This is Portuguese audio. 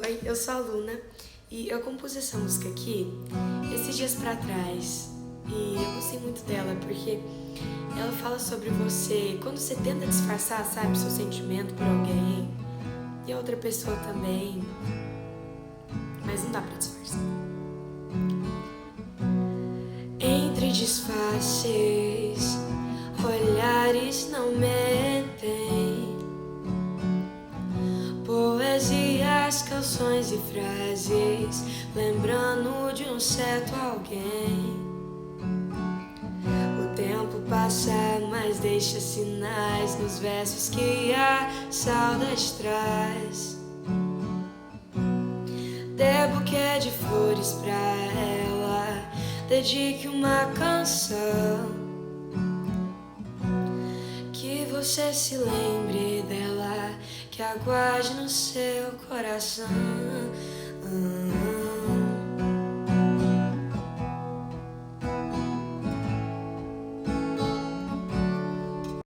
Oi, eu sou a Luna e eu compus essa música aqui esses dias pra trás e eu gostei muito dela porque ela fala sobre você, quando você tenta disfarçar, sabe, seu sentimento por alguém e a outra pessoa também, mas não dá pra disfarçar. Entre disfarces, olhares não mentem, poesias, canções e frases, lembrando de um certo alguém. O tempo passa, mas deixa sinais nos versos que a saudade traz. Dê buquê de flores pra ela, dedique uma canção, que você se lembre dela, que aguarde no seu coração.